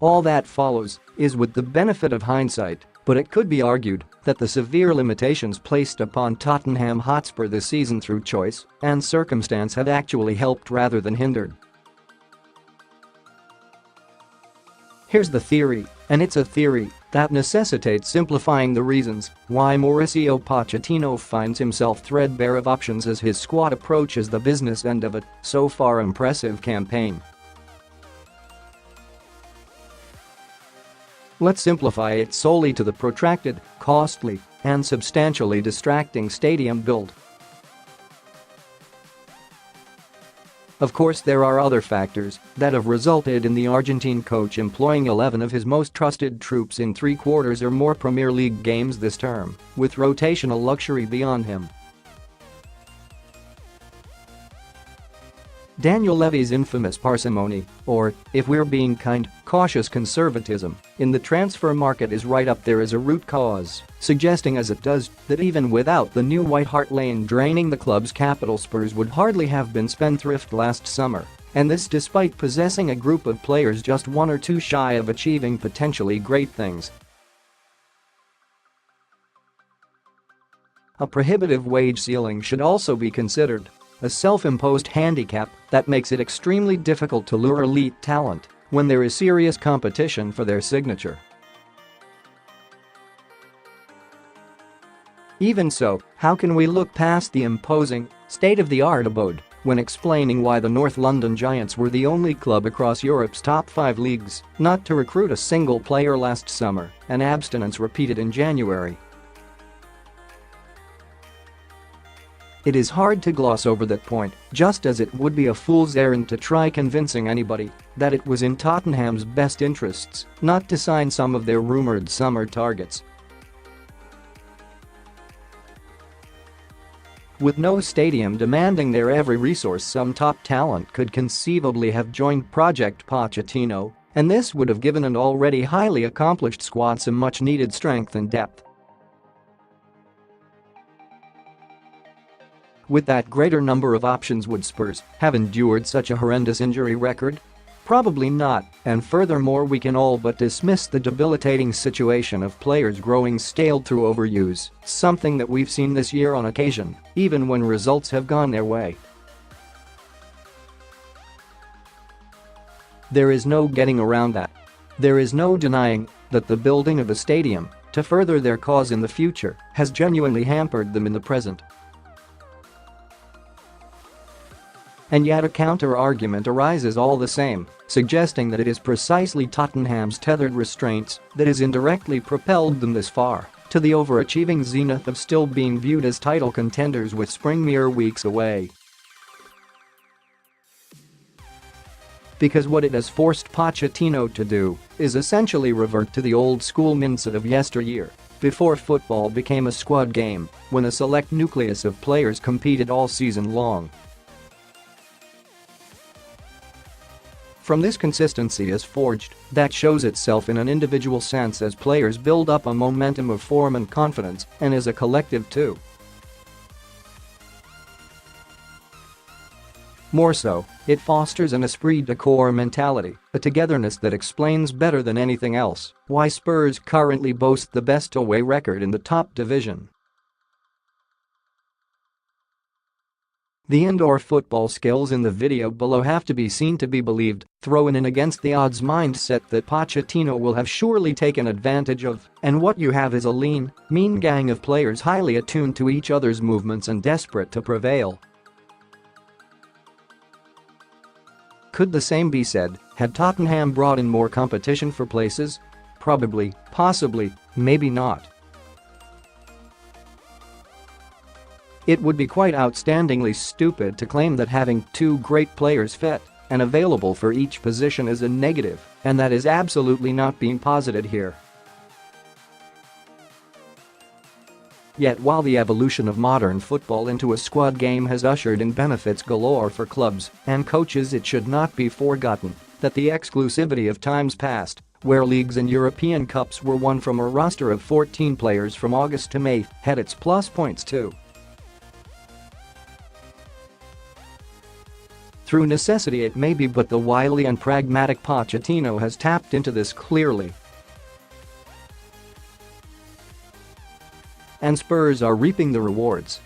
All that follows is with the benefit of hindsight, but it could be argued that the severe limitations placed upon Tottenham Hotspur this season through choice and circumstance have actually helped rather than hindered. Here's the theory, and it's a theory that necessitates simplifying the reasons why Mauricio Pochettino finds himself threadbare of options as his squad approaches the business end of a so far impressive campaign. Let's simplify it solely to the protracted, costly, and substantially distracting stadium build. Of course, there are other factors that have resulted in the Argentine coach employing 11 of his most trusted troops in 3/4 or more Premier League games this term, with rotational luxury beyond him. Daniel Levy's infamous parsimony, or, if we're being kind, cautious conservatism, in the transfer market is right up there as a root cause, suggesting as it does that even without the new White Hart Lane draining the club's capital, Spurs would hardly have been spendthrift last summer, and this despite possessing a group of players just one or two shy of achieving potentially great things. A prohibitive wage ceiling should also be considered, a self-imposed handicap that makes it extremely difficult to lure elite talent when there is serious competition for their signature. Even so, how can we look past the imposing, state-of-the-art abode when explaining why the North London Giants were the only club across Europe's top 5 leagues not to recruit a single player last summer, an abstinence repeated in January? It is hard to gloss over that point, just as it would be a fool's errand to try convincing anybody that it was in Tottenham's best interests not to sign some of their rumoured summer targets. With no stadium demanding their every resource, some top talent could conceivably have joined Project Pochettino, and this would have given an already highly accomplished squad some much-needed strength and depth. With that greater number of options, would Spurs have endured such a horrendous injury record? Probably not, and furthermore we can all but dismiss the debilitating situation of players growing stale through overuse, something that we've seen this year on occasion, even when results have gone their way. There is no getting around that. There is no denying that the building of a stadium to further their cause in the future has genuinely hampered them in the present. And yet a counter-argument arises all the same, suggesting that it is precisely Tottenham's tethered restraints that has indirectly propelled them this far, to the overachieving zenith of still being viewed as title contenders with spring mere weeks away. Because what it has forced Pochettino to do is essentially revert to the old-school mindset of yesteryear, before football became a squad game, when a select nucleus of players competed all season long. From this, consistency is forged that shows itself in an individual sense as players build up a momentum of form and confidence, and as a collective too. More so, it fosters an esprit de corps mentality, a togetherness that explains better than anything else why Spurs currently boast the best away record in the top division. The indoor football skills in the video below have to be seen to be believed, thrown in against the odds mindset that Pochettino will have surely taken advantage of, and what you have is a lean, mean gang of players highly attuned to each other's movements and desperate to prevail. Could the same be said had Tottenham brought in more competition for places? Probably, possibly, maybe not. It would be quite outstandingly stupid to claim that having 2 great players fit and available for each position is a negative, and that is absolutely not being posited here. Yet while the evolution of modern football into a squad game has ushered in benefits galore for clubs and coaches, it should not be forgotten that the exclusivity of times past, where leagues and European Cups were won from a roster of 14 players from August to May, had its plus points too. Through necessity it may be, but the wily and pragmatic Pochettino has tapped into this clearly. And Spurs are reaping the rewards.